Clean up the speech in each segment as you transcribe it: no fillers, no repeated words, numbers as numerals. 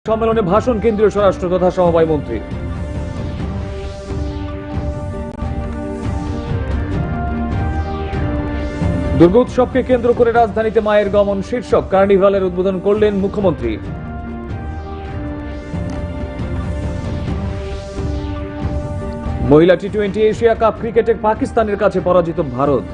সম্মেলনে ভাষণ কেন্দ্রীয় স্বরাষ্ট্র তথা সমবায় মন্ত্রী। দুর্গোৎসবকে কেন্দ্র করে রাজধানীতে মায়ের গমন শীর্ষক কার্নিভালের উদ্বোধন করলেন মুখ্যমন্ত্রী। মহিলা টি-20 এশিয়া কাপ ক্রিকেটে পাকিস্তানের কাছে পরাজিত ভারত।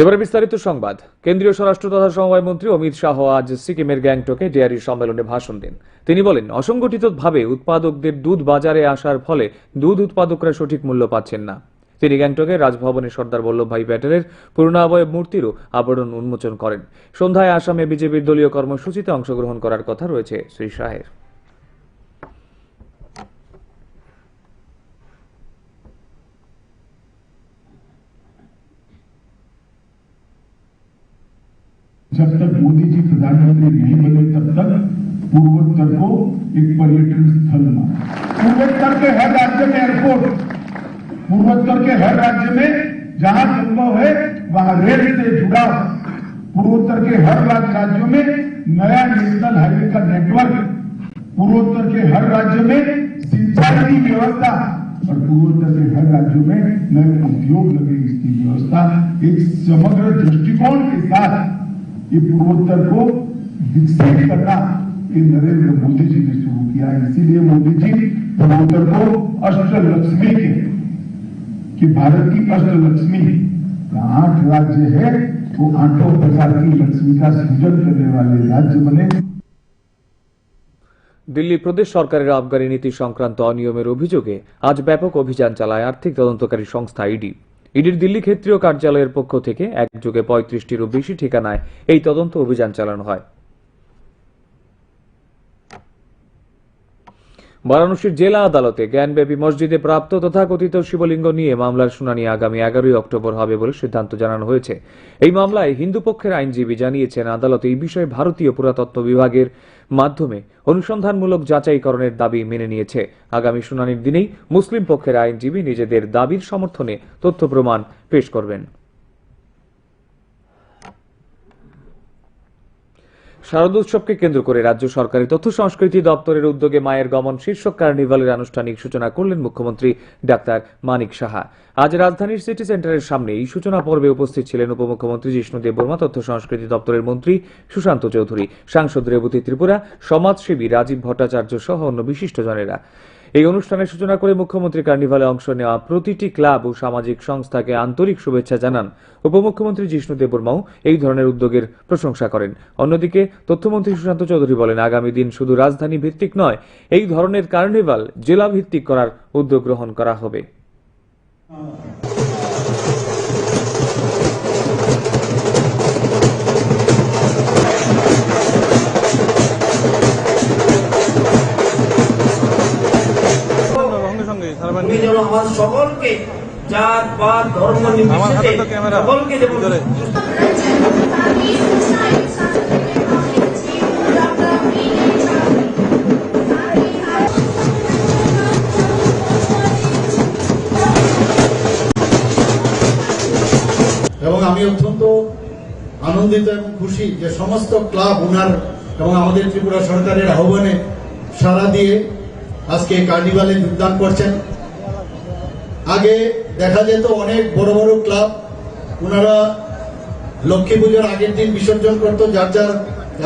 এবারে বিস্তারিত সংবাদ। কেন্দ্রীয় স্বরাষ্ট্র তথা সমবায় মন্ত্রী অমিত শাহ আজ সিকিমের গ্যাংটকে ডেয়ারি সম্মেলনে ভাষণ দেন। তিনি বলেন, অসংগঠিতভাবে উৎপাদকদের দুধ বাজারে আসার ফলে দুধ উৎপাদকরা সঠিক মূল্য পাচ্ছেন না। তিনি গ্যাংটকে রাজভবনে সর্দার বল্লভভাই প্যাটেলের পূর্ণাবয়ব মূর্তিরও আবরণ উন্মোচন করেন। সন্ধ্যায় আসামে বিজেপির দলীয় কর্মসূচিতে অংশগ্রহণ করার কথা রয়েছে শ্রী শাহের। जब तक मोदी जी प्रधानमंत्री नहीं बने तब तक पूर्वोत्तर को एक पर्यटन स्थल माना। पूर्वोत्तर के हर राज्य में एयरपोर्ट, पूर्वोत्तर के हर राज्य में जहां संभव है वहां रेल से जुड़ा, पूर्वोत्तर के हर राज्यों में नया नेशनल हाईवे का नेटवर्क, पूर्वोत्तर के हर राज्य में सिंचाई की व्यवस्था और पूर्वोत्तर के हर राज्यों में नए उद्योग लगे इसकी व्यवस्था, एक समग्र दृष्टिकोण के साथ ये पूर्वोत्तर को विकसित करना ये नरेंद्र मोदी जी ने शुरू किया। इसीलिए मोदी जी पूर्वोत्तर को अष्टलक्ष्मी के, कि भारत की अष्टलक्ष्मी 8 राज्य है वो 8 प्रकार की लक्ष्मी का सृजन करने वाले राज्य बने। দিল্লি প্রদেশ সরকারের আবগারি নীতি সংক্রান্ত অনিয়মের অভিযোগে আজ ব্যাপক অভিযান চালায় আর্থিক তদন্তকারী সংস্থা ইডি। ইডির দিল্লি ক্ষেত্রীয় কার্যালয়ের পক্ষ থেকে একযোগে 35টিরও বেশি ঠিকানায় এই তদন্ত অভিযান চালানো হয়। বারাণসীর জেলা আদালতে জ্ঞানব্যাপী মসজিদে প্রাপ্ত তথাকথিত শিবলিঙ্গ নিয়ে মামলার শুনানি আগামী 11 অক্টোবর হবে বলে সিদ্ধান্ত জানানো হয়েছে। এই মামলায় হিন্দু পক্ষের আইনজীবী জানিয়েছেন, আদালত এই বিষয়ে ভারতীয় পুরাতত্ত্ব বিভাগের মাধ্যমে অনুসন্ধানমূলক যাচাইকরণের দাবি মেনে নিয়েছে। আগামী শুনানির দিনেই মুসলিম পক্ষের আইনজীবী নিজেদের দাবির সমর্থনে তথ্য প্রমাণ পেশ করবেন। শারদোৎসবকে কেন্দ্র করে রাজ্য সরকারের তথ্য সংস্কৃতি দপ্তরের উদ্যোগে মায়ের গমন শীর্ষক কার্নিভালের আনুষ্ঠানিক সূচনা করলেন মুখ্যমন্ত্রী ডাক্তার মানিক সাহা। আজ রাজধানীর সিটি সেন্টারের সামনে এই সূচনা পর্বে উপস্থিত ছিলেন উপমুখ্যমন্ত্রী জিষ্ণু দেববর্মা, তথ্য সংস্কৃতি দপ্তরের মন্ত্রী সুশান্ত চৌধুরী, সাংসদ রেবতী ত্রিপুরা, সমাজসেবী রাজীব ভট্টাচার্য সহ অন্য বিশিষ্টজনেরা। এই অনুষ্ঠানের সূচনা করে মুখ্যমন্ত্রী কার্নিভালে অংশ নেওয়া প্রতিটি ক্লাব ও সামাজিক সংস্থাকে আন্তরিক শুভেচ্ছা জানান। উপমুখ্যমন্ত্রী জিষ্ণু দেববর্মাও এই ধরনের উদ্যোগের প্রশংসা করেন। অন্যদিকে তথ্যমন্ত্রী সুশান্ত চৌধুরী বলেন, আগামী দিন শুধু রাজধানী ভিত্তিক নয়, এই ধরনের কার্নিভাল জেলা ভিত্তিক করার উদ্যোগ গ্রহণ করা হবে। সকলকে জাত পাত ধর্ম নির্বিশেষে সকলকে যেমন এবং আমি অত্যন্ত আনন্দিত এবং খুশি যে সমস্ত ক্লাব ওনার এবং আমাদের ত্রিপুরা সরকারের আহ্বানে সাড়া দিয়ে আজকে কার্নিভালে যোগদান করছেন। আগে দেখা যেত অনেক বড় বড় ক্লাব ওনারা লক্ষ্মী পুজোর আগের দিন বিসর্জন করত যার যার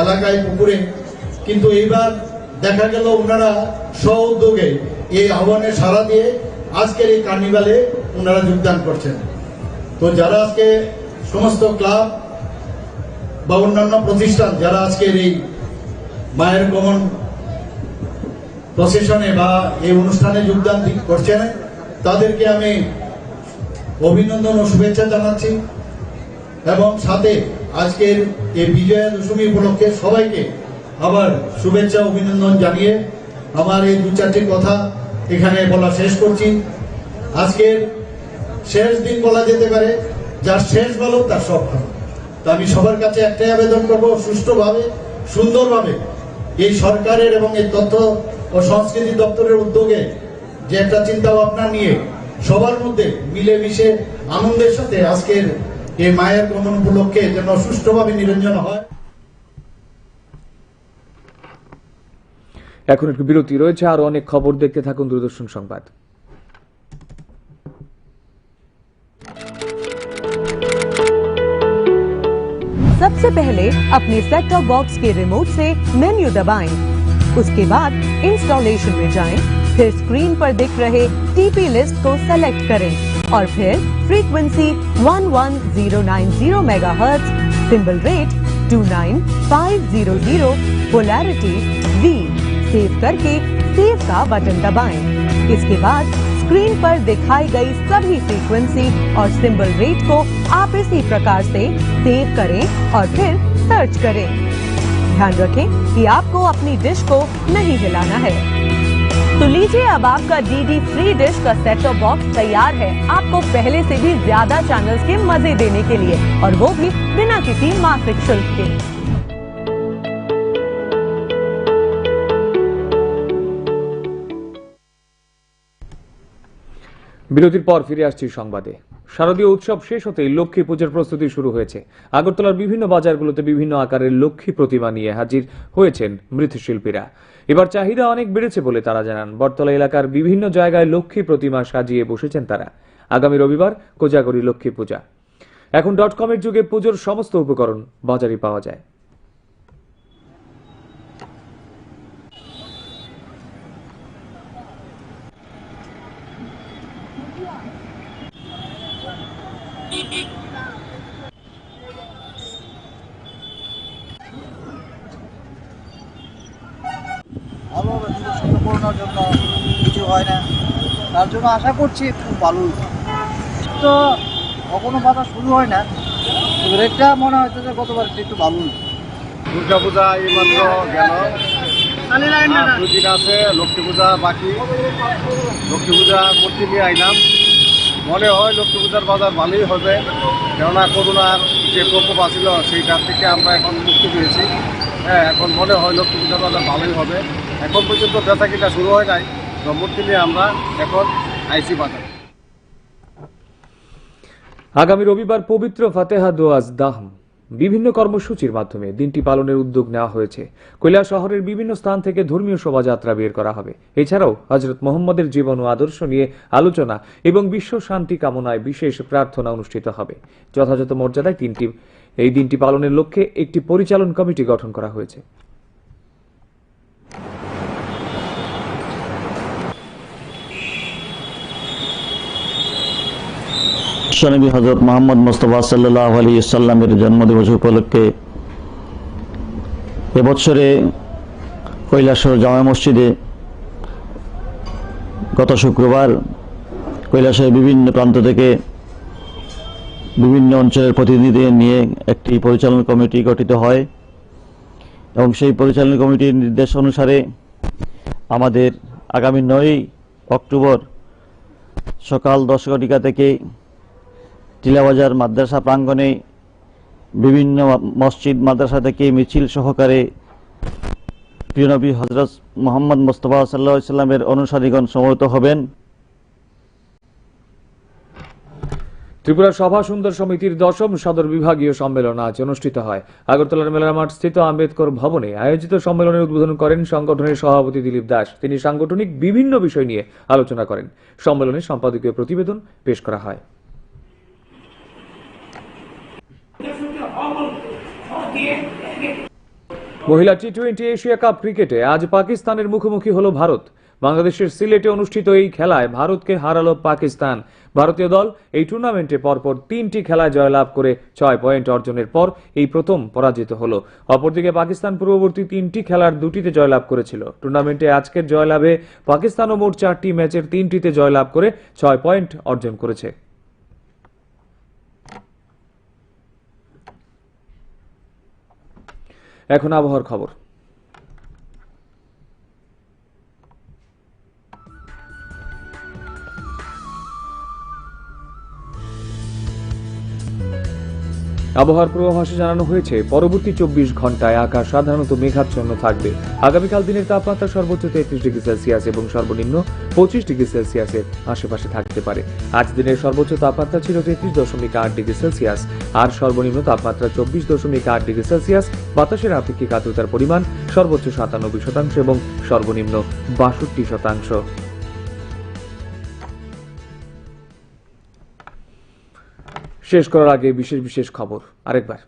এলাকায় পুকুরে, কিন্তু এইবার দেখা গেল ওনারা স্ব উদ্যোগে এই আহ্বানে সাড়া দিয়ে আজকের এই কার্নিভালে ওনারা যোগদান করছেন। তো যারা আজকে সমস্ত ক্লাব বা অন্যান্য প্রতিষ্ঠান যারা আজকের এই মায়ের গমন প্রসেশনে বা এই অনুষ্ঠানে যোগদান করছেন, তাদেরকে আমি অভিনন্দন ও শুভেচ্ছা জানাচ্ছি এবং সাথে আজকের এই বিজয়া দশমী উপলক্ষে সবাইকে আবার শুভেচ্ছা অভিনন্দন জানিয়ে আমার এই 2-4টি কথা এখানে বলা শেষ করছি। আজকের শেষ দিন বলা যেতে পারে, যার শেষ ভালো তার সব ভালো। তো আমি সবার কাছে একটাই আবেদন করব, সুষ্ঠুভাবে সুন্দরভাবে এই সরকারের এবং এই তথ্য ও সংস্কৃতি দপ্তরের উদ্যোগে যে একটা চিন্তা ভাবনা নিয়ে সবার মধ্যে মিলেমিশে আনন্দের সাথে আজকের এই মায়ের গমন উপলক্ষে যেন সুষ্ঠুভাবে নিরঞ্জন হয়। এখন একটু বিরতি রয়েছে, আরো অনেক খবর দেখতে থাকুন দূরদর্শন সংবাদ। सबसे पहले अपने सेट टॉप बॉक्स के रिमोट से मेन्यू दबाएं। उसके बाद इंस्टॉलेशन में जाएं, फिर स्क्रीन पर दिख रहे टीपी लिस्ट को सेलेक्ट करें और फिर frequency 11090 megahertz, symbol rate 29500, polarity V save करके सेव का बटन दबाएं। इसके बाद स्क्रीन पर दिखाई गई सभी फ्रीक्वेंसी और सिंबल रेट को आप इसी प्रकार से सेव करें और फिर सर्च करें। ध्यान रखें कि आपको अपनी डिश को नहीं हिलाना है। तो लीजिए, अब आपका डीडी फ्री डिश का सेट टॉप बॉक्स तैयार है आपको पहले से भी ज्यादा चैनल्स के मजे देने के लिए, और वो भी बिना किसी मासिक शुल्क के। বিরতির পর ফিরে আসছি সংবাদে। শারদীয় উৎসব শেষ হতেই লক্ষ্মী পুজোর প্রস্তুতি শুরু হয়েছে। আগরতলার বিভিন্ন বাজারগুলোতে বিভিন্ন আকারের লক্ষ্মী প্রতিমা নিয়ে হাজির হয়েছেন মৃৎশিল্পীরা। এবার চাহিদা অনেক বেড়েছে বলে তারা জানান। বটতলা এলাকার বিভিন্ন জায়গায় লক্ষ্মী প্রতিমা সাজিয়ে বসেছেন তারা। আগামী রবিবার কোজাগরী লক্ষ্মী পূজা। এখন .com-এর যুগে পুজোর সমস্ত উপকরণ বাজারে পাওয়া যায়। ভালোভাবে সুন্দর করানোর জন্য কিছু হয় না, তার জন্য আশা করছি খুব ভালো হয়েছে। তো কখনো বাধা শুরু হয় না, রেটটা মনে হচ্ছে যে গতবার একটু ভালো হয়েছে। দুর্গা পূজা এইমাত্র গেল, 2 দিন আছে লক্ষ্মী পূজা বাকি। লক্ষ্মী পূজা মূর্তি নিয়ে আইলাম, মনে হয় লক্ষ্মী পূজার বাজার ভালোই হবে, কেননা করোনার যে প্রকোপ আছিল সেইটার থেকে আমরা এখন মুক্তি পেয়েছি। হ্যাঁ, এখন মনে হয় লক্ষ্মী পূজার বাজার ভালোই হবে। এখন পর্যন্ত বেচাকিটা শুরু হয় নাই, তো মূর্তি নিয়ে আমরা এখন আইসি বাজার। আগামী রবিবার পবিত্র ফাতেহা দোয়াজ দাহম বিভিন্ন কর্মসূচির মাধ্যমে দিনটি পালনের উদ্যোগ নেওয়া হয়েছে। কৈলা শহরের বিভিন্ন স্থান থেকে ধর্মীয় শোভাযাত্রা বের করা হবে। এছাড়াও হযরত মুহাম্মদের জীবন ও আদর্শ নিয়ে আলোচনা এবং বিশ্ব শান্তি কামনায় বিশেষ প্রার্থনা অনুষ্ঠিত হবে। যথাযথ মর্যাদায় এই দিনটি পালনের লক্ষ্যে একটি পরিচালন কমিটি গঠন করা হয়েছে। বিশ্বনবী হযরত মুহাম্মদ মুস্তাফা সাল্লাল্লাহু আলাইহি ওয়াসাল্লামের জন্মদিবস উপলক্ষে এবছরে কৈলাসহর জামে মসজিদে গত শুক্রবার কৈলাসের বিভিন্ন প্রান্ত থেকে বিভিন্ন অঞ্চলের প্রতিনিধিদের নিয়ে একটি পরিচালনা কমিটি গঠিত হয় এবং সেই পরিচালনা কমিটির নির্দেশ অনুসারে আমাদের আগামী 9 অক্টোবর সকাল 10 ঘটিকা থেকে টিলাবাজার মাদ্রাসা প্রাঙ্গণে বিভিন্ন মসজিদ মাদ্রাসা থেকে মিছিল সহকারে প্রিয় নবী হযরত মুহাম্মদ মুস্তাফা সাল্লাল্লাহু আলাইহি ওয়াসাল্লামের অনুসারীগণ সমবেত হবেন। ত্রিপুরা সভা সুন্দর সমিতির 10ম সদর বিভাগীয় সম্মেলন আজ অনুষ্ঠিত হয়। আগরতলার মেলার মাঠ স্থিত আম্বেদকর ভবনে আয়োজিত সম্মেলনের উদ্বোধন করেন সংগঠনের সভাপতি দিলীপ দাস। তিনি সাংগঠনিক বিভিন্ন বিষয় নিয়ে আলোচনা করেন। সম্মেলনে সম্পাদকীয় প্রতিবেদন পেশ করা হয়। মহিলা টি-20 এশিয়া কাপ ক্রিকেটে আজ পাকিস্তানের মুখোমুখি হল ভারত। বাংলাদেশের সিলেটে অনুষ্ঠিত এই খেলায় ভারতকে হারালো পাকিস্তান। ভারতীয় দল এই টুর্নামেন্টে পরপর 3টি খেলায় জয়লাভ করে 6 পয়েন্ট অর্জনের পর এই প্রথম পরাজিত হল। অপরদিকে পাকিস্তান পূর্ববর্তী 3টি খেলার 2টিতে জয়লাভ করেছিল। টুর্নামেন্টে আজকের জয়লাভে পাকিস্তানও মোট 4টি ম্যাচের 3টিতে জয়লাভ করে 6 পয়েন্ট অর্জন করেছে। এখন আবহাওয়ার খবর। আবহাওয়ার পূর্বাভাসে জানানো হয়েছে পরবর্তী 24 ঘন্টায় আকাশ সাধারণত মেঘাচ্ছন্ন থাকবে। আগামীকাল দিনের তাপমাত্রা সর্বোচ্চ 33 ডিগ্রি সেলসিয়াস এবং সর্বনিম্ন 25 ডিগ্রি সেলসিয়াসের আশেপাশে থাকতে পারে। আজ দিনের সর্বোচ্চ তাপমাত্রা ছিল 33.8 ডিগ্রি সেলসিয়াস আর সর্বনিম্ন তাপমাত্রা 24.8 ডিগ্রি সেলসিয়াস। বাতাসের আপেক্ষিক আর্দ্রতার পরিমাণ সর্বোচ্চ 97% এবং সর্বনিম্ন 62%। শেষ করার আগে বিশেষ খবর আরেকবার।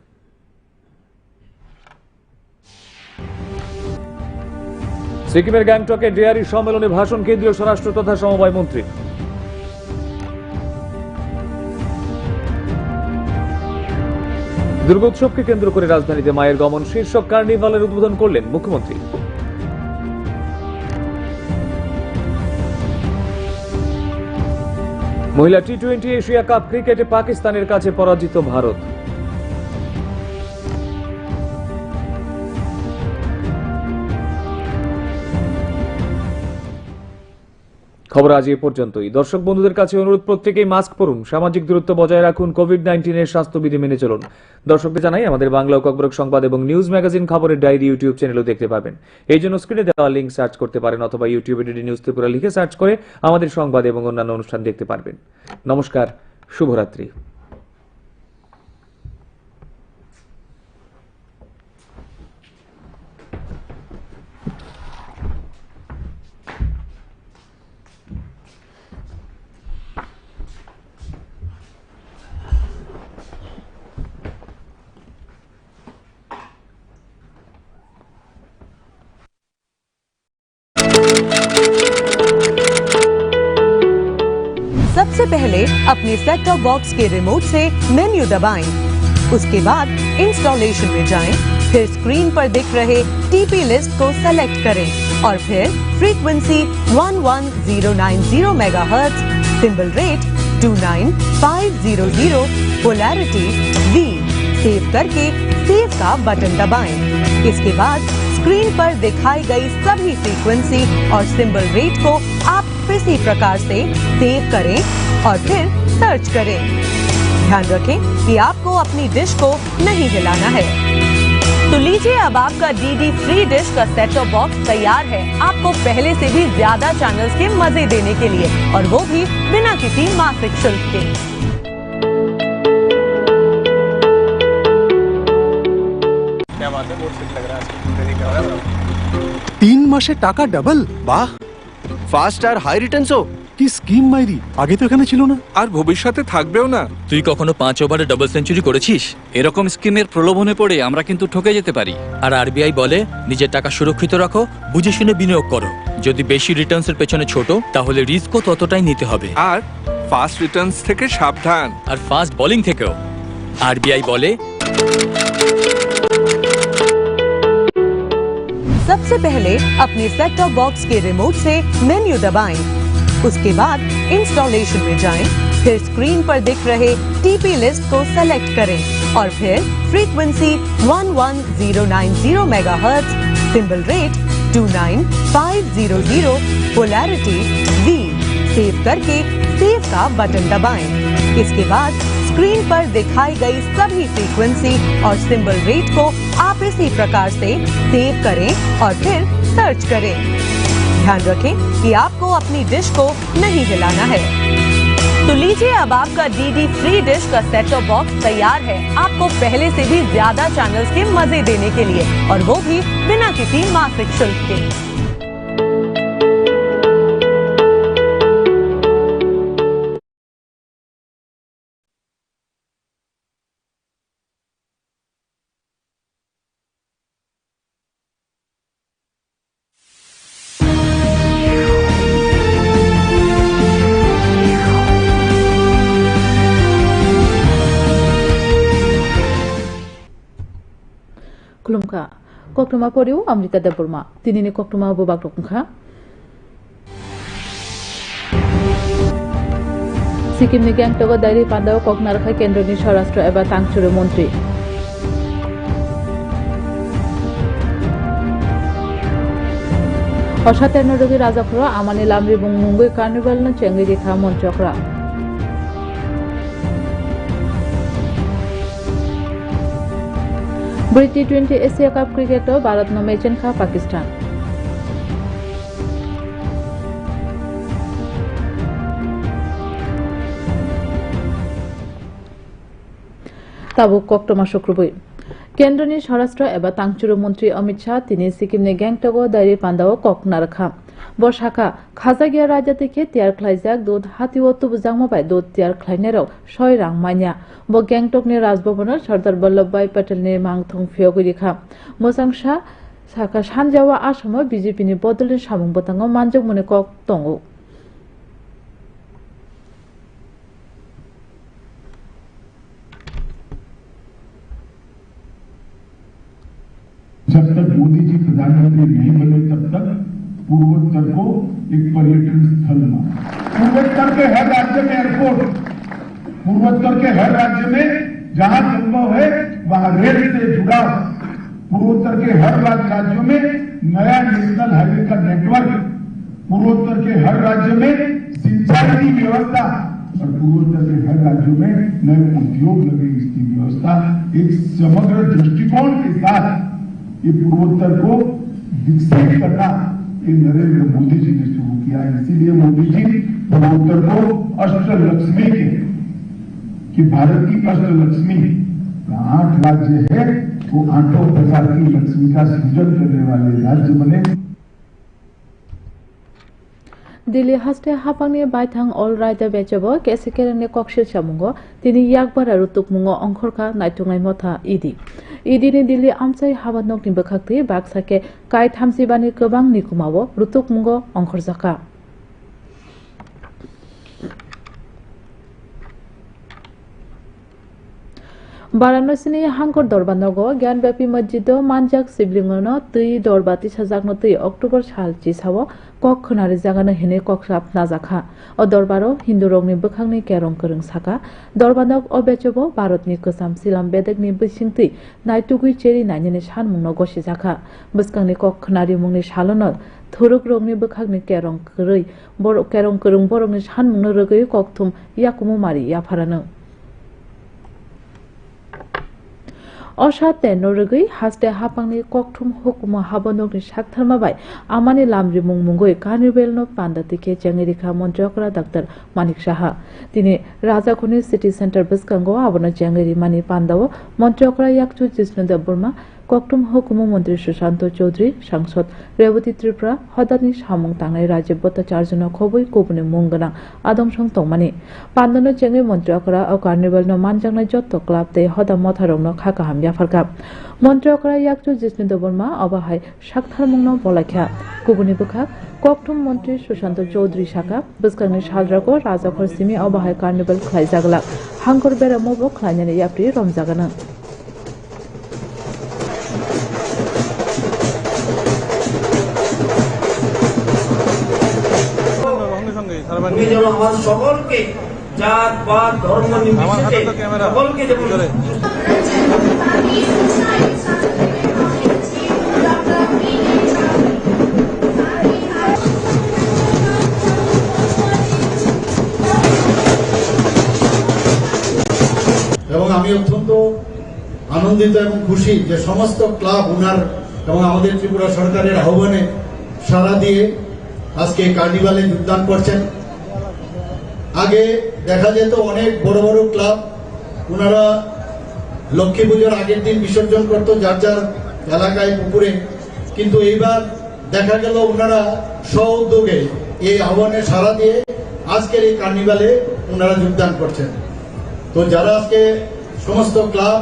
সিকিমের গ্যাংটকে ডেয়ারি সম্মেলনে ভাষণ কেন্দ্রীয় স্বরাষ্ট্র তথা সমবায় মন্ত্রী। দুর্গোৎসবকে কেন্দ্র করে রাজধানীতে মায়ের গমন শীর্ষক কার্নিভালের উদ্বোধন করলেন মুখ্যমন্ত্রী। মহিলা টি-20 এশিয়া কাপ ক্রিকেটে পাকিস্তানের কাছে পরাজিত ভারত। খবর আজ এ পর্যন্তই। দর্শক বন্ধুদের কাছে অনুরোধ, প্রত্যেকেই মাস্ক পরুন, সামাজিক দূরত্ব বজায় রাখুন, কোভিড-19 এর স্বাস্থ্যবিধি মেনে চলুন। দর্শকদের জানাই আমাদের বাংলা ও ককবরক সংবাদ এবং নিউজ ম্যাগাজিন খবরের ডায়েরি ইউটিউব চ্যানেলও দেখতে পাবেন। এই জন্য স্ক্রিনে দেওয়া লিঙ্ক সার্চ করতে পারেন অথবা ইউটিউবে ডিডি নিউজ ত্রিপুরা লিখে সার্চ করে আমাদের সংবাদ এবং অন্যান্য অনুষ্ঠান দেখতে পারবেন। নমস্কার, শুভরাত্রি। सबसे पहले अपने सेट टॉप बॉक्स के रिमोट से मेन्यू दबाएं। उसके बाद इंस्टॉलेशन में जाएं, फिर स्क्रीन पर दिख रहे टीपी लिस्ट को सेलेक्ट करें और फिर frequency 11090 megahertz, symbol rate 29500, polarity V save करके सेव का बटन दबाएं। इसके बाद स्क्रीन पर दिखाई गई सभी फ्रीक्वेंसी और सिंबल रेट को आप इसी प्रकार से सेव करें और फिर सर्च करें। ध्यान रखें कि आपको अपनी डिश को नहीं हिलाना है। तो लीजिए, अब आपका डीडी फ्री डिश का सेट टॉप बॉक्स तैयार है आपको पहले से भी ज्यादा चैनल्स के मजे देने के लिए, और वो भी बिना किसी मासिक शुल्क के। क्या बात है, बहुत सही लग रहा है। 3 মাসে টাকা ডাবল। বাহ, ফাস্ট আর হাই রিটার্নসও। কি স্কিম মাইরি, আগে তো এখানে ছিল না। আর ভবিষ্যতে থাকবেও না। তুই কখনো 5 ওভারে ডাবল সেঞ্চুরি করেছিস? এরকম স্কিমের প্রলোভনে পড়ে আমরা কিন্তু ঠকে যেতে পারি। আর আরবিআই বলে নিজের টাকা সুরক্ষিত রাখো, বুঝে শুনে বিনিয়োগ করো। যদি বেশি রিটার্নসের পেছনে ছোট, তাহলে রিস্কও ততটাই নিতে হবে। আর ফাস্ট রিটার্নস থেকে সাবধান। আর ফাস্ট বোলিং থেকেও। আরবিআই বলে सबसे पहले अपने सेट टॉप बॉक्स के रिमोट से मेन्यू दबाएं। उसके बाद इंस्टॉलेशन में जाएं, फिर स्क्रीन पर दिख रहे टीपी लिस्ट को सेलेक्ट करें और फिर frequency 11090 megahertz, symbol rate 29500, polarity V save करके सेव का बटन दबाएं। इसके बाद स्क्रीन पर दिखाई गई सभी फ्रीक्वेंसी और सिंबल रेट को आप इसी प्रकार से सेव करें और फिर सर्च करें। ध्यान रखें कि आपको अपनी डिश को नहीं हिलाना है। तो लीजिए, अब आपका डीडी फ्री डिश का सेट टॉप बॉक्स तैयार है आपको पहले से भी ज्यादा चैनल्स के मजे देने के लिए, और वो भी बिना किसी मासिक शुल्क के। खुलुमखा कक्रमा परेव अमृता देबबर्मा दिनैनि कक्रमा बबाग रखा सिक्किमनि ग्याङ्टक दाइरी पान्दाव ककनारखा केन्द्रनि स्वराष्ट्र एबा तांचुरु मन्त्री असाधारण रोगी राजाफोरा आमानि लामरि बुंमुंगै कार्निभालनो चेंगै रेखा मन्त्रकरा T20 Asia cup cricket Bharat मैचन खा पाकिस्तान ताबुक कक्टमा शुक्रबार केन्द्रनि स्वराष्ट्र एबा तांचुरु मंत्री अमित शाह তিনি सिक्किमनि ग्याংটক दायरि पान्दाव ककनारखा बसाखा खाजागिया राज्य থেকে তিয়ার ख्लाइजाक দুধ হাতিও তুবুজাংমাবাই দুধ তিয়ার ख्लाइनेराव 6 रां माइया ब গ্যাংটকनि राजभवनाव सरदार वल्लभभाई पटेलनि मांथं फियगुरिखा मोजांसा साखा सानजावा आसामाव बीजेपीनि बदलनि सामुं बताङाव मानजों मने कक दंगौ जब तक मोदी जी प्रधानमंत्री नहीं बने तब तक पूर्वोत्तर को एक पर्यटन स्थल माना। पूर्वोत्तर के हर राज्य में एयरपोर्ट, पूर्वोत्तर के हर राज्य में जहां संभव है वहां रेल से जुड़ा, पूर्वोत्तर के हर राज्यों में नया नेशनल हाईवे का नेटवर्क, पूर्वोत्तर के हर राज्य में सिंचाई की व्यवस्था और पूर्वोत्तर के हर राज्यों में नए उद्योग लगे इसकी व्यवस्था, एक समग्र दृष्टिकोण के साथ ये पूर्वोत्तर को विकसित करना ये नरेंद्र मोदी जी ने शुरू किया है। इसीलिए मोदी जी पूर्वोत्तर को अष्टलक्ष्मी के कि भारत की अष्टलक्ष्मी 8 राज्य है वो 8 प्रकार की लक्ष्मी का सृजन करने वाले राज्य बने। दिल्ली हास्टे हापांनि बायथां अल राइडर बेचबो केसेकेरनि कक्सिल सामुंगो तिनि याकबार आरो तुकमुंगो अंखरखा नायथुंगाय मथा इदिनि दिल्ली आमसाय हाबानकनि बखाक्ति बाक्साके काय 35 नि गोबां निकुमावो रुतुकमुंगो अंखरजाखा वाराणसीनि हांकर दरबारनगो ज्ञानव्यापी मस्जिदो मानजाक सिबलिंगनो तै दरबाति साजाकनो तै अक्टोबर साल चिसावो कक खनारि जागानो हिने ककसाप नाजाखा अ दरबारो हिन्दु रंगनि बखांनि केरं करं साका दरबारनग अबेचबो भारतनि कोसाम सिलाम बेदकनि बैसिंतै नायतुगुइ चेरि नायनि सानमुंनो गसि जाखा बसकांनि कक खनारि मुंनि सालनो थुरुक रंगनि बखांनि केरं करै बर केरं करं बरंनि सानमुंनो रगै ककथुम याकुमु मारि याफारानो असाते नरगै हास्ते हापांनि ककथुम हुकुमा हाबनकनि साकथारमाबाय आमानि लामरि मुंमुंगै कार्निभेलनो पान्दातिके जेंगेरिखा मन्त्रकरा डाक्टर मानिक साहा तिनि राजाखुनि सिटी सेन्टर बसकांगो आबनो जेंगेरि मानि पान्दाव मन्त्रकरा याकचु जिष्णु देबबर्मा ककथुम हुकुमा मन्त्री सुशांत चौधरी सांसद रेवती त्रिपुरा हदानि सामुं तांनाय राज्य भट्टाचार्यनो खबै गुबुननि मुंगोनां आदमसं तंमानि पान्दानो जेंगे मन्त्रकरा अ कार्निभेलनो मानजांनाय जत्त क्लाब दे हदा मथारंनो खाकाहाम याफारका मन्त्रकरा याकचु जिष्णु देबबर्मा अबाहाय साकथारमुंनो बलाख्या गुबुननि बखा ककथुम मन्त्री सुशांत चौधरी साका बसकांनि सालराको राजाखर सिमी अबाहाय कार्निभेल ख्लाइजागला हांकर बेरामबो ख्लाइनानै याप्रि रमजागानो তুমি যেন আমার সকলকে জাত পাত ধর্ম নির্বিশেষে সকলকে যেমন এবং আমি অত্যন্ত আনন্দিত এবং খুশি যে সমস্ত ক্লাব ওনার এবং আমাদের ত্রিপুরা সরকারের আহ্বানে সাড়া দিয়ে আজকে কার্নিভালে যোগদান করছেন। আগে দেখা যেত অনেক বড় বড় ক্লাব ওনারা লক্ষ্মী পুজোর আগের দিন বিসর্জন করত যার যার এলাকায় পুকুরে, কিন্তু এইবার দেখা গেল ওনারা স্ব-উদ্যোগে এই আহ্বানে সাড়া দিয়ে আজকের এই কার্নিভালে ওনারা যোগদান করছেন। তো যারা আজকে সমস্ত ক্লাব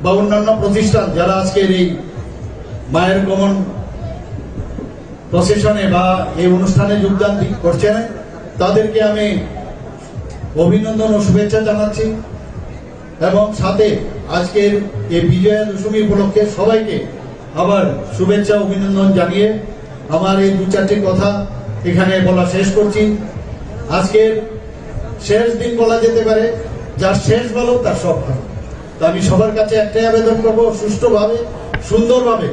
বা অন্যান্য প্রতিষ্ঠান যারা আজকের এই মায়ের গমন প্রসেশনে বা এই অনুষ্ঠানে যোগদান করছেন তাদেরকে আমি অভিনন্দন ও শুভেচ্ছা জানাচ্ছি এবং সাথে আজকের এই বিজয়া দশমী উপলক্ষে সবাইকে আবার শুভেচ্ছা অভিনন্দন জানিয়ে আমার এই 2-4টি কথা এখানে বলা শেষ করছি। আজকের শেষ দিন বলা যেতে পারে, যার শেষ ভালো তার সব ভালো। তো আমি সবার কাছে একটাই আবেদন করব, সুষ্ঠুভাবে সুন্দরভাবে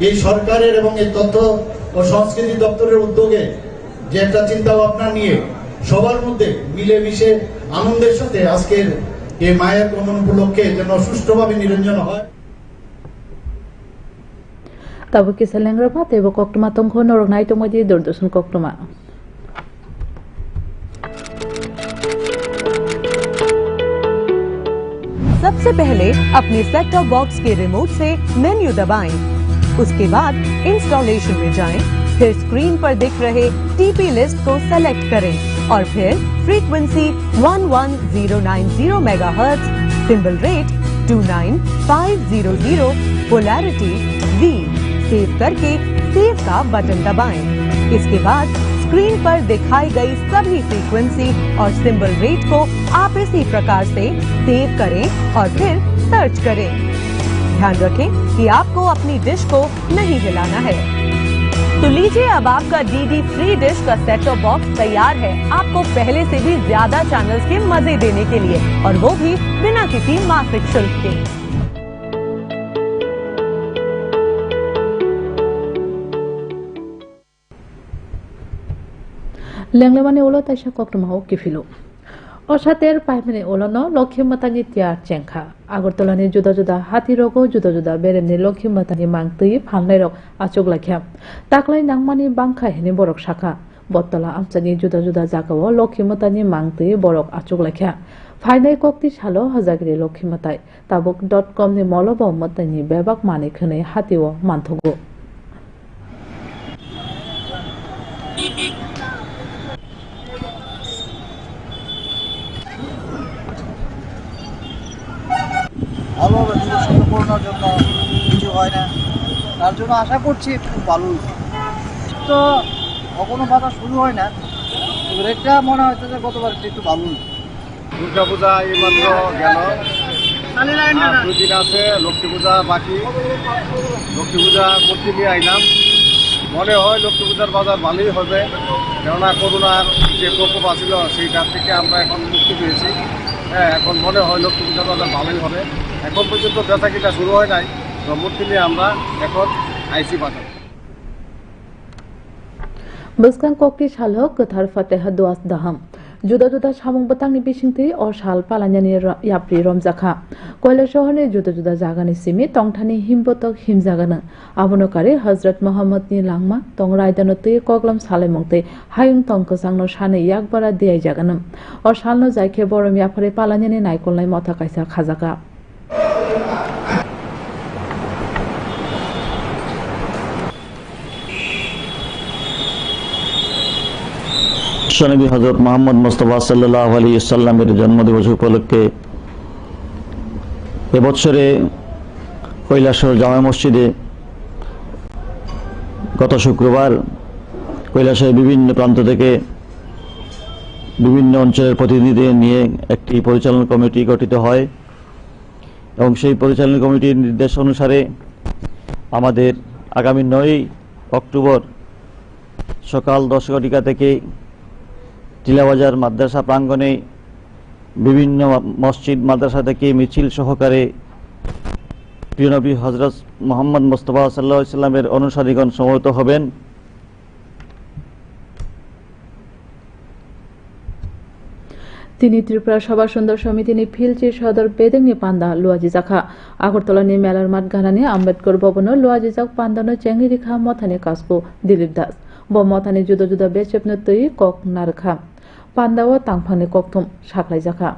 এই সরকারের এবং এই তথ্য ও সংস্কৃতি দপ্তরের উদ্যোগে যে একটা চিন্তা ভাবনা নিয়ে সবার মধ্যে মিলেমিশে আনন্দের সাথে আজকের এই মায়ের গমন উপলক্ষে যেন সুষ্ঠুভাবে নিরঞ্জন হয়। Tabu kisah lengrama tebo koktuma tongko norok nai tomo di durdusun koktuma. सबसे पहले अपने सेट टॉप बॉक्स के रिमोट से मेन्यू दबाएं। उसके बाद इंस्टॉलेशन में जाएं, फिर स्क्रीन पर दिख रहे टीपी लिस्ट को सेलेक्ट करें और फिर frequency 11090 megahertz, symbol rate 29500, polarity V save करके सेव का बटन दबाएं। इसके बाद स्क्रीन पर दिखाई गई सभी फ्रीक्वेंसी और सिंबल रेट को आप इसी प्रकार से सेव करें और फिर सर्च करें। ध्यान रखें कि आपको अपनी डिश को नहीं हिलाना है। तो लीजिए, अब आपका डीडी फ्री डिश का सेट टॉप बॉक्स तैयार है आपको पहले से भी ज्यादा चैनल्स के मजे देने के लिए, और वो भी बिना किसी मासिक शुल्क के। Lenglewani ulo taisha koktuma ho kifilo. Oshater paimene ulo no lokhi matani tiar cengkha. Agortolani juda juda hati rogo juda juda beremni lokhi matani mangtui phanglai rok achuk lakhya. Taklai nangmani bangkha hini borok shakha. Bottola amchani juda juda jagao lokhi matani mangtui borok achuk lakhya. Phainai kokti shalo hazagri lokhi matai. Tabuk.com ni molobo matani bebak mani khane hatiwo manthogo. ভালোভাবে দুর্ঘটনার জন্য কিছু হয় না, তার জন্য আশা করছি খুব ভালো তো কখনো বাধা শুরু হয় না, তবে এটা মনে হচ্ছে যে গতবার একটু ভালো। দুর্গা পূজা এইমাত্র গেল, 2 দিন আছে লক্ষ্মী পূজা বাকি। লক্ষ্মী পূজা মূর্তি নিয়ে আইলাম, মনে হয় লক্ষ্মী পূজার বাজার ভালোই হবে, কেননা করোনার যে প্রকোপ ছিল সেইটার থেকে আমরা এখন মুক্তি পেয়েছি। হ্যাঁ, এখন মনে হয় লক্ষ্মী পূজার বাজার ভালোই হবে। এখন পর্যন্ত বেচা কিনা শুরু হয় নাই, তো মূর্তি নিয়ে আমরা এখন আইসি বাজার। Buskan kokti shalo ketar fateh duas daham. Juda juda samung batang ni bisingti or shal palanyani yapri romjakha. Koila shohone juda juda jagani simi tongthani himbotok himjagana. Abonokare Hazrat Muhammad ni langma tong raidanoti koglam sale mongte hayung tongko sangno shane yakbara diai jaganam. Or shalno jaike borom yapare palanyani naikolnai motha kaisa khajaka. বিশ্বনবী হযরত মুহাম্মদ মুস্তাফা সাল্লাল্লাহু আলাইহি ওয়াসাল্লামের জন্মদিবস উপলক্ষে এবছরে কৈলাসহর জামে মসজিদে গত শুক্রবার কৈলাসের বিভিন্ন প্রান্ত থেকে বিভিন্ন অঞ্চলের প্রতিনিধিদের নিয়ে একটি পরিচালনা কমিটি গঠিত হয় এবং সেই পরিচালনা কমিটির নির্দেশ অনুসারে আমাদের আগামী 9 অক্টোবর সকাল 10 ঘটিকা থেকে টিলাবাজার মাদ্রাসা প্রাঙ্গণে বিভিন্ন মসজিদ মাদ্রাসা থেকে মিছিল সহকারে প্রিয় নবী হযরত মুহাম্মদ মুস্তাফা সাল্লাল্লাহু আলাইহি ওয়াসাল্লামের অনুসারীগণ সমবেত হবেন। তিনি ত্রিপুরা সভা সুন্দর সমিতি নি ফিলচি সদর বেদেংনি পান্দা লুয়াজি জাখা আগরতলা নি মেলার মাঠ গানানি আম্বেদকর ভবন লুয়াজি জাক পান্দানো চেংরি রেখা মথানি কাসকো দিলীপ দাস ব মথানি जुदा जुदा बेचेपनो तै कक नारखा पान्दाओ तांफांनि ककथम साख्लाय जाखा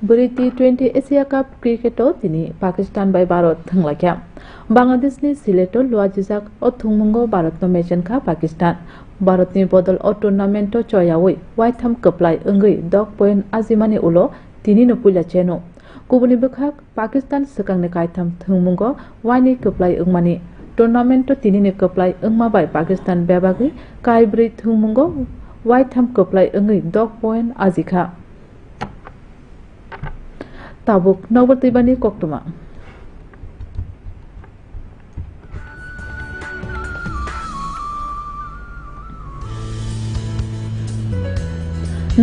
बुरी T20 एशिया कप क्रिकेटो दिनै पाकिस्तान बाय भारत थांलाख्या बांग्लादेशनि सिलेटो लुआजिजाक ओ थुंमुंगो भारतनो मेचेनखा पाकिस्तान भारतनि बदल ओ टुर्नामेन्टो चयावै वाइथाम कप्लाय ओंगै 10 पॉइंट आजिमानि उलो तिनिनो पुइला चेनो गुबुननि बखाक पाकिस्तान सकांनि कायथाम थुंमुंगो वाइनि कप्लाय ओंमानि टुर्नामेन्टो तिनिनि कप्लाय ओंमाबाय पाकिस्तान बेबागै कायब्रै थुंमुंगो वाइथाम कप्लाय ओंगै 10 पॉइंट आजिखा ताबुक नवबर्तिबानि कक्टमा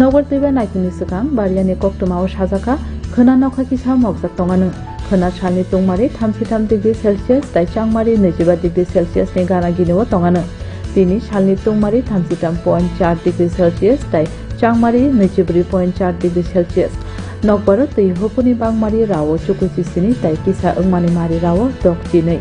नवबर्तिबा नायथिनि सिगां बारियानि कक्टमाव साजाखा खोना नखा किसा मगजाक दङानो खोना सालनि तंमारि 33 डिग्री सेल्सियास दाइचांमारि 25 डिग्री सेल्सियास नि गाना गिनोव दङानो दिनै सालनि तंमारि 33.4 डिग्री सेल्सियास दाइचांमारि 24.4 degree Celsius nokbaro tui hopuni bangmari rawo chukuchi sini tai kisa ungmani mari rawo dokchi nei.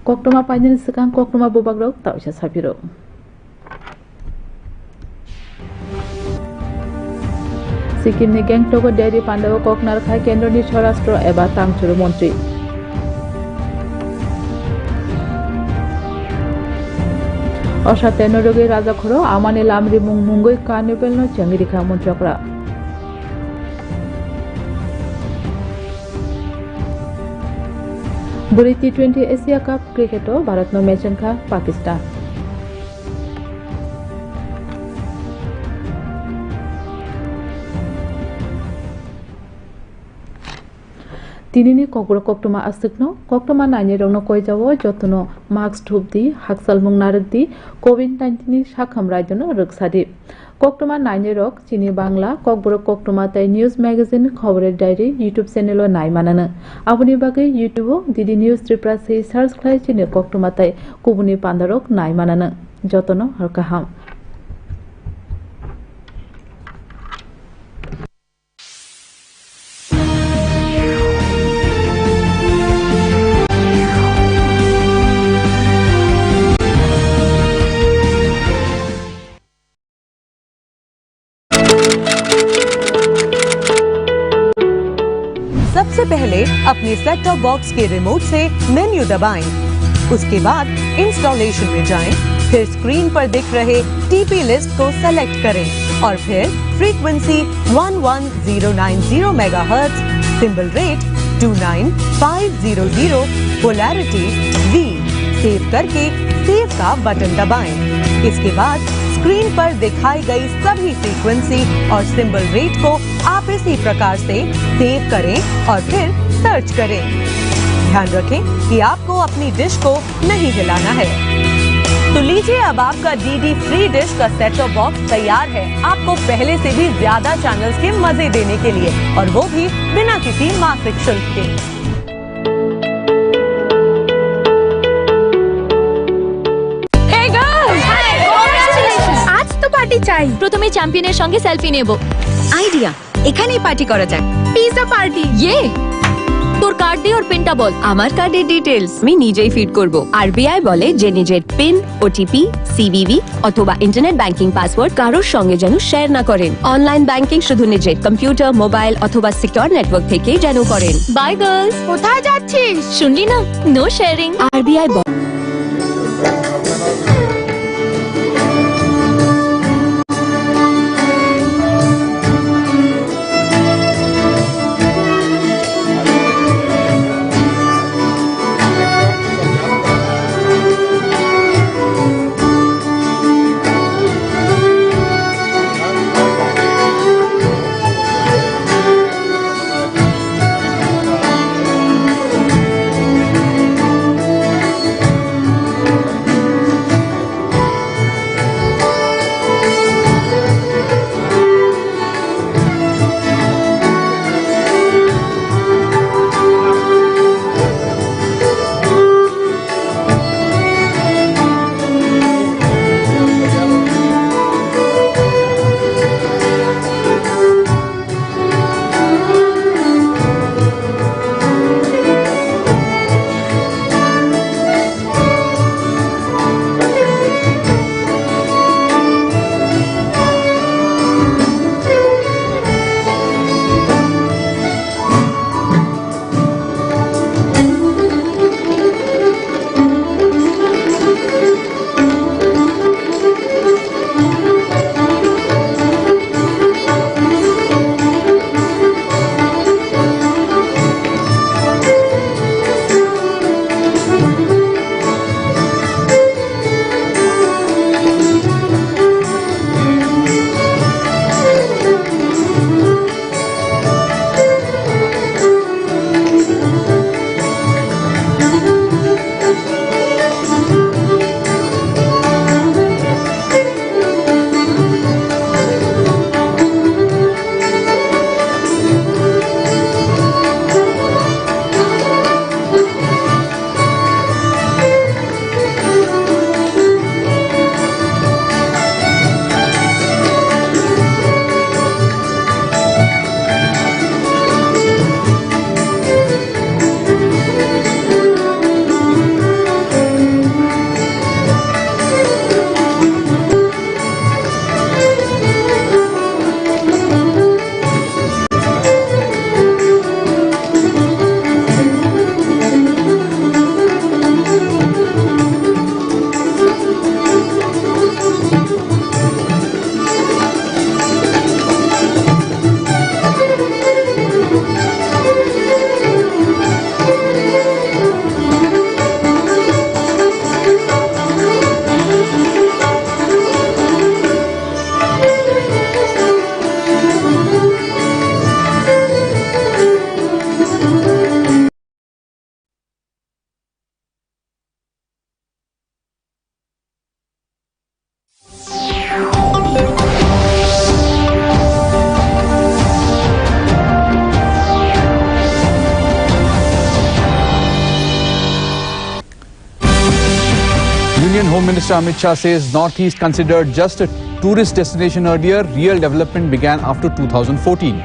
Koktoma painin sekang koktoma bobagrok tausa sapiro. सिक्किमनि गेंगटकआव डेयरी पान्डाव ककनार खाय केन्द्रनि स्वराष्ट्र एबा तांचुरु मन्त्रि असाते नरगे राजाखरो आमानि लामरि मुंगै कार्निभेलनो चेंगिरिखा मन्त्रकरा बुरी T20 एशिया कप क्रिकेटो भारतनो मैचनखा Pakistan Tinini kokbro koktoma asukno koktoma naini rongno koijawo jotono mask thupdi haksal mung narukdi COVID-19 ni sakham raijono ruksadi koktoma naini rok chini bangla kokbro koktoma tai news magazine khoborer diary YouTube channel o nai manana aboni bagai YouTube o Didi News Tripura sei search khlai chini koktoma tai kubuni pandarok nai manana jotono harkaham सबसे पहले अपने set top box के remote से menu दबाएं। उसके बाद installation में जाएं, फिर स्क्रीन पर दिख रहे टीपी लिस्ट को सेलेक्ट करें और फिर frequency 11090 megahertz, symbol rate 29500, polarity V save करके सेव का बटन दबाएं। इसके बाद स्क्रीन पर दिखाई गई सभी फ्रीक्वेंसी और सिंबल रेट को आप इसी प्रकार से सेव करें और फिर सर्च करें। ध्यान रखें कि आपको अपनी डिश को नहीं हिलाना है। तो लीजिए, अब आपका डीडी फ्री डिश का सेट टॉप बॉक्स तैयार है आपको पहले से भी ज्यादा चैनल्स के मजे देने के लिए, और वो भी बिना किसी मासिक शुल्क के। পার্টি চাই। প্রথমে চ্যাম্পিয়নের সঙ্গে সেলফি নেব। আইডিয়া, এখানেই পার্টি করা যাক। Pizza party. ইয়ে, তোর কার্ড দে আর পিনটা বল। আমার কার্ডের ডিটেইলস আমি নিজেই ফিড করব। আরবিআই বলে যে নিজের পিন, ওটিপি, সিভিভি অথবা ইন্টারনেট ব্যাংকিং পাসওয়ার্ড কারোর সঙ্গে যেন শেয়ার না করেন। অনলাইন ব্যাংকিং শুধু নিজের কম্পিউটার, মোবাইল অথবা সিকিউর নেটওয়ার্ক থেকেই যেন করেন। Bye girls. কোথায় যাচ্ছিস? শুনলি না? No sharing. RBI Home Minister Amit Shah says Northeast considered just a tourist destination earlier. Real development began after 2014.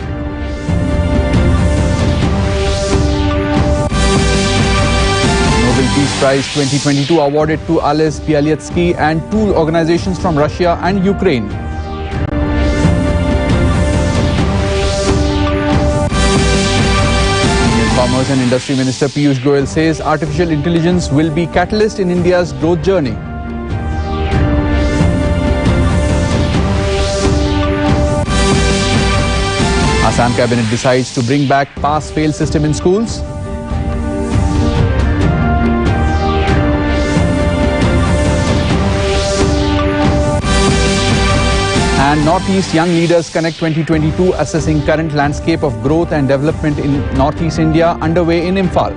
Nobel Peace Prize 2022 awarded to Ales Bialiatsky and two organizations from Russia and Ukraine. Indian Commerce and Industry Minister Piyush Goyal says artificial intelligence will be catalyst in India's growth journey. Assam Cabinet decides to bring back pass-fail system in schools. And Northeast Young Leaders Connect 2022 assessing current landscape of growth and development in Northeast India underway in Imphal.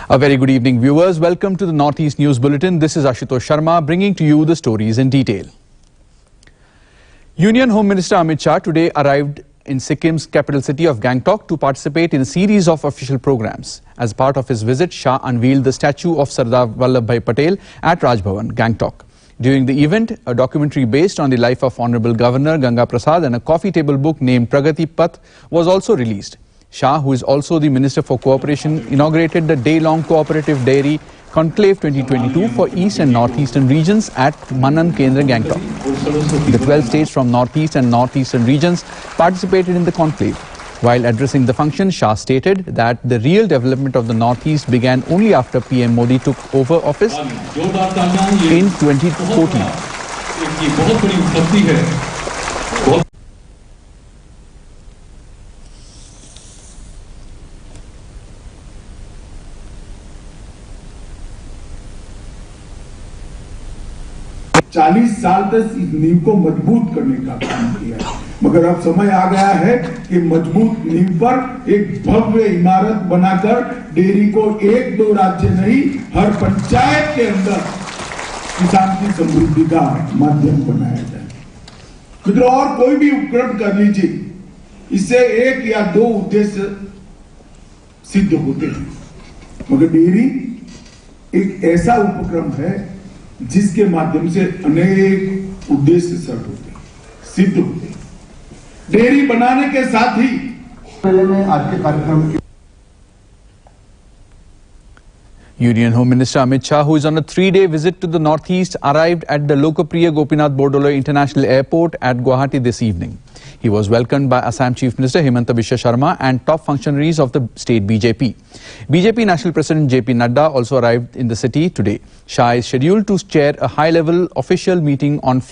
A very good evening, viewers. Welcome to the Northeast News Bulletin. This is Ashutosh Sharma bringing to you the stories in detail. Union Home Minister Amit Shah today arrived in Sikkim's capital city of Gangtok to participate in a series of official programs. As part of his visit, Shah unveiled the statue of Sardar Vallabhbhai Patel at Raj Bhavan, Gangtok. During the event, a documentary based on the life of Honorable Governor Ganga Prasad and a coffee table book named Pragati Path was also released. Shah, who is also the Minister for Cooperation, inaugurated the day-long Cooperative Dairy Conclave 2022 for East and Northeastern regions at Manan Kendra, Gangtok. The 12 states from Northeast and Northeastern regions participated in the conclave. While addressing the function, Shah stated that the real development of the Northeast began only after PM Modi took over office in 2014. चालीस साल तक इस नींव को मजबूत करने का काम किया है, मगर अब समय आ गया है कि मजबूत नींव पर एक भव्य इमारत बनाकर डेयरी को एक दो राज्य नहीं, हर पंचायत के अंदर किसान की समृद्धि का माध्यम बनाया जाए। मित्रों, और कोई भी उपक्रम कर लीजिए, इससे एक या दो उद्देश्य सिद्ध होते हैं, मगर डेयरी एक ऐसा उपक्रम है जिसके माध्यम से अनेक उद्देश्य सिद्ध होते हैं। डेयरी बनाने के साथ ही आज के कार्यक्रम के Union Home Minister Amit Shah, who is on a 3-day visit to the Northeast, arrived at the Lokapriya Gopinath Bordoloi International Airport at Guwahati this evening. He was welcomed by Assam Chief Minister Himanta Biswa Sharma and top functionaries of the state BJP. BJP National President JP Nadda also arrived in the city today. Shah is scheduled to chair a high-level official meeting on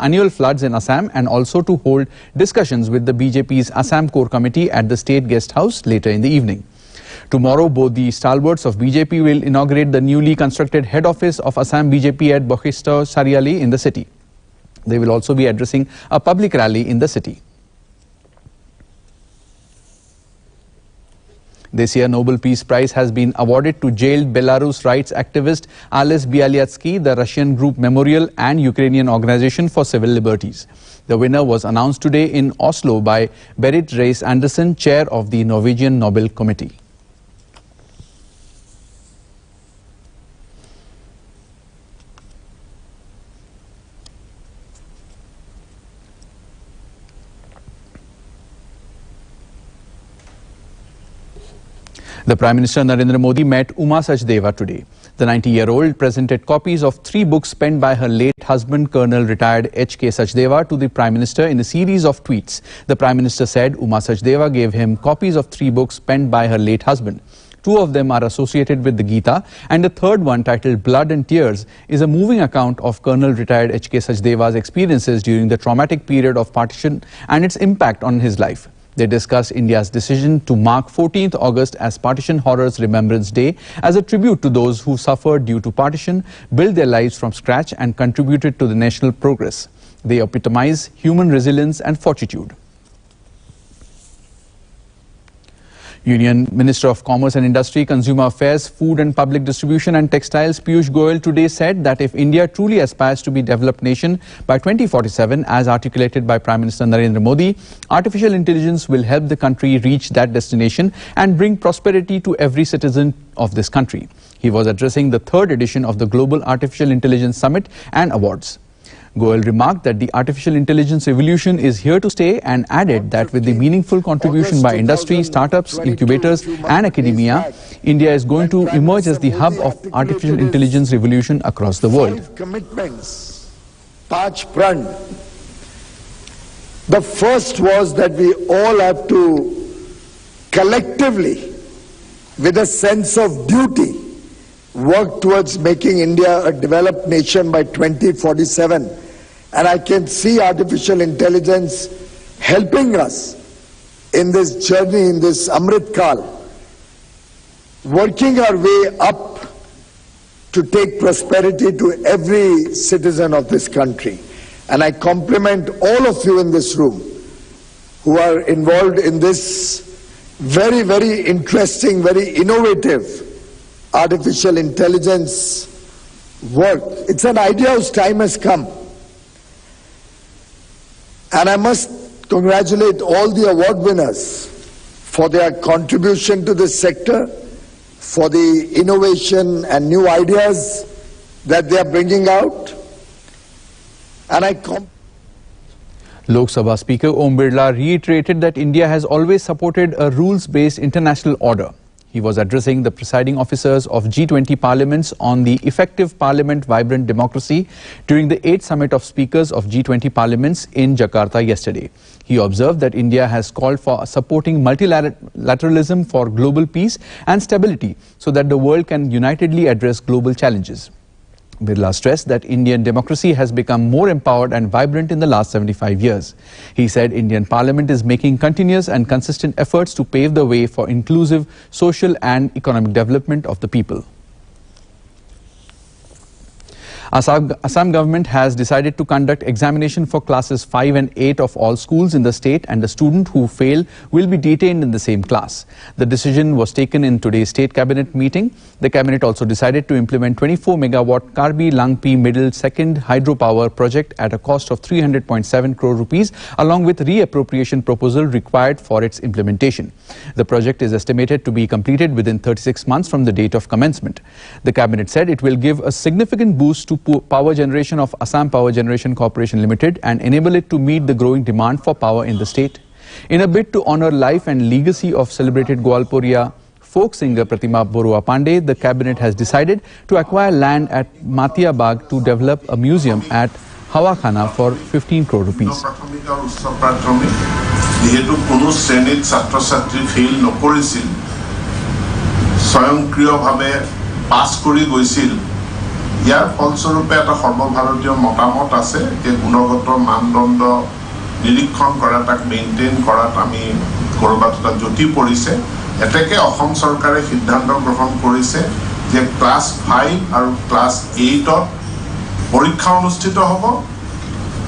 annual floods in Assam and also to hold discussions with the BJP's Assam Core Committee at the State Guest House later in the evening. Tomorrow, both the stalwarts of BJP will inaugurate the newly constructed head office of Assam BJP at Bokhisto Sariali in the city. They will also be addressing a public rally in the city. This year, Nobel Peace Prize has been awarded to jailed Belarus rights activist Ales Bialiatsky, the Russian Group Memorial and Ukrainian Organization for Civil Liberties. The winner was announced today in Oslo by Berit Reiss-Andersen, chair of the Norwegian Nobel Committee. The Prime Minister Narendra Modi met Uma Sachdeva today. The 90-year-old presented copies of 3 books penned by her late husband, Colonel retired H.K. Sachdeva, to the Prime Minister in a series of tweets. The Prime Minister said Uma Sachdeva gave him copies of 3 books penned by her late husband. 2 of them are associated with the Gita, and the third one, titled Blood and Tears, is a moving account of Colonel retired H.K. Sachdeva's experiences during the traumatic period of partition and its impact on his life. They discussed India's decision to mark 14th August as Partition Horrors Remembrance Day as a tribute to those who suffered due to partition, built their lives from scratch and contributed to the national progress. They epitomize human resilience and fortitude. Union Minister of Commerce and Industry, Consumer Affairs, Food and Public Distribution and Textiles Piyush Goyal today said that if India truly aspires to be a developed nation by 2047, as articulated by Prime Minister Narendra Modi, artificial intelligence will help the country reach that destination and bring prosperity to every citizen of this country. He was addressing the third edition of the Global Artificial Intelligence Summit and Awards. Goyal remarked that the artificial intelligence revolution is here to stay and added that with the meaningful contribution by industry, startups, incubators and academia, India is going to emerge as the hub of artificial intelligence revolution across the world. Commitments, 5 pran. The first was that we all have to collectively, with a sense of duty, work towards making India a developed nation by 2047. And I can see artificial intelligence helping us in this journey, in this Amrit Kal, working our way up to take prosperity to every citizen of this country. And I compliment all of you in this room who are involved in this very, very interesting, very innovative artificial intelligence work. It's an idea whose time has come. And I must congratulate all the award winners for their contribution to this sector, for the innovation and new ideas that they are bringing out. And Lok Sabha Speaker Om Birla reiterated that India has always supported a rules-based international order. He was addressing the presiding officers of G20 parliaments on the Effective Parliament Vibrant Democracy during the 8th Summit of Speakers of G20 parliaments in Jakarta yesterday. He observed that India has called for supporting multilateralism for global peace and stability so that the world can unitedly address global challenges. Birla stressed that Indian democracy has become more empowered and vibrant in the last 75 years. He said Indian Parliament is making continuous and consistent efforts to pave the way for inclusive social and economic development of the people. Assam government has decided to conduct examination for classes 5 and 8 of all schools in the state, and the student who fail will be detained in the same class. The decision was taken in today's state cabinet meeting. The cabinet also decided to implement 24 megawatt Karbi Langpi Middle Second hydropower project at a cost of 300.7 crore rupees, along with reappropriation proposal required for its implementation. The project is estimated to be completed within 36 months from the date of commencement. The cabinet said it will give a significant boost to power generation of Assam Power Generation Corporation Limited and enable it to meet the growing demand for power in the state. In a bid to honor life and legacy of celebrated Gwalporia folk singer Pratima Borua Pandey, the cabinet has decided to acquire land at Matia Bagh to develop a museum at Hawa Khana for 15 crore rupees. ইয়াৰ ফলস্বৰূপে এটা সৰ্বভাৰতীয় মতামত আছে যে গুণগত মানদণ্ড নিৰীক্ষণ কৰা তাক মেইনটেইন কৰাত আমি কৰবাত এটা জটি পৰিছে এতেকে অসম চৰকাৰে সিদ্ধান্ত গ্ৰহণ কৰিছে যে ক্লাছ 5 আৰু ক্লাছ 8 ত পৰীক্ষা অনুষ্ঠিত হ'ব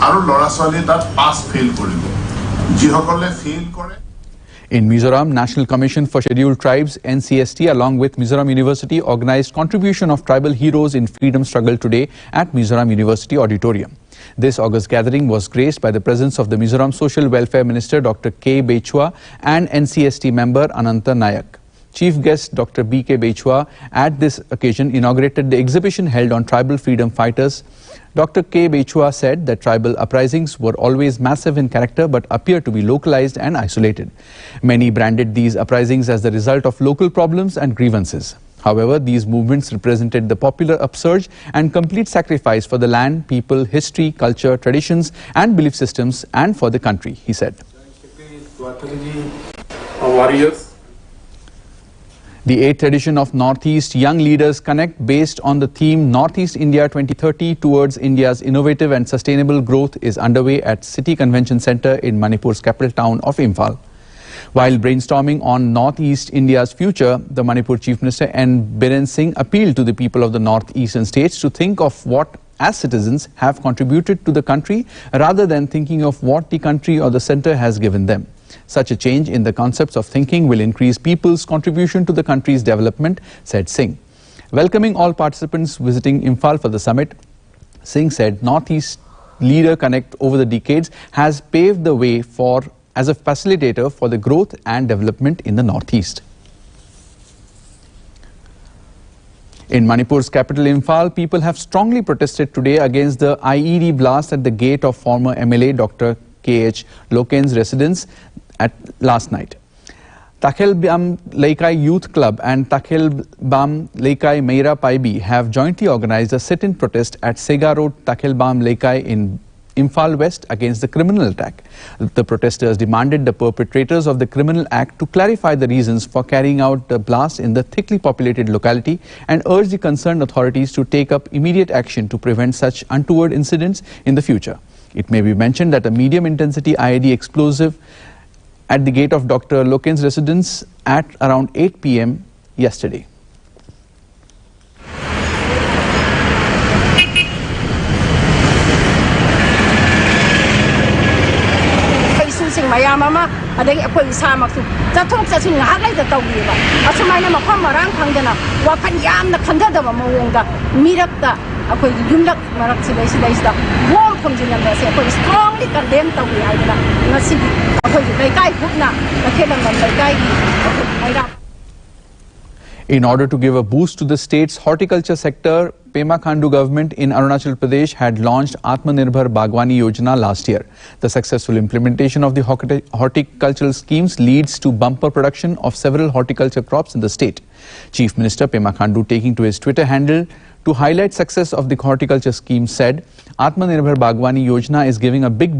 আৰু ল'ৰা ছোৱালী তাত পাছ ফেইল কৰিব যিসকলে ফেইল কৰে। In Mizoram, National Commission for Scheduled Tribes, NCST, along with Mizoram University, organized contribution of tribal heroes in freedom struggle today at Mizoram University Auditorium. This August gathering was graced by the presence of the Mizoram Social Welfare Minister Dr. K. Bechua and NCST member Ananta Nayak. Chief guest Dr. B.K. Bechua at this occasion inaugurated the exhibition held on tribal freedom fighters. Dr. K. Bechua said that tribal uprisings were always massive in character but appear to be localized and isolated. Many branded these uprisings as the result of local problems and grievances. However, these movements represented the popular upsurge and complete sacrifice for the land, people, history, culture, traditions and belief systems and for the country, he said. Warriors. The 8th edition of Northeast Young Leaders Connect, based on the theme Northeast India 2030 towards India's innovative and sustainable growth, is underway at City Convention Centre in Manipur's capital town of Imphal. While brainstorming on Northeast India's future, the Manipur Chief Minister N. Biren Singh appealed to the people of the northeastern states to think of what, as citizens, have contributed to the country rather than thinking of what the country or the centre has given them. Such a change in the concepts of thinking will increase people's contribution to the country's development, said Singh. Welcoming all participants visiting Imphal for the summit, Singh said Northeast Leader Connect over the decades has paved the way as a facilitator for the growth and development in the Northeast. In Manipur's capital Imphal, people have strongly protested today against the IED blast at the gate of former MLA Dr. K.H. Loken's residence last night. Takhelbam Leikai Youth Club and Takhelbam Leikai Meira Paibi have jointly organized a sit-in protest at Sega Road, Takhelbam Leikai in Imphal West against the criminal attack. The protesters demanded the perpetrators of the criminal act to clarify the reasons for carrying out the blast in the thickly populated locality and urged the concerned authorities to take up immediate action to prevent such untoward incidents in the future. It may be mentioned that a medium-intensity IED explosive at the gate of Dr. Loken's residence at around 8 p.m. yesterday. In order to give a boost to the state's horticulture sector, Pema Khandu government in Arunachal Pradesh had launched Atmanirbhar Bagwani Yojana last year. The successful implementation of the horticultural schemes leads to bumper production of several horticulture crops in the state. Chief Minister Pema Khandu, taking to his Twitter handle to highlight success of the horticulture scheme, said, Atmanirbhar Bagwani Yojana is giving a big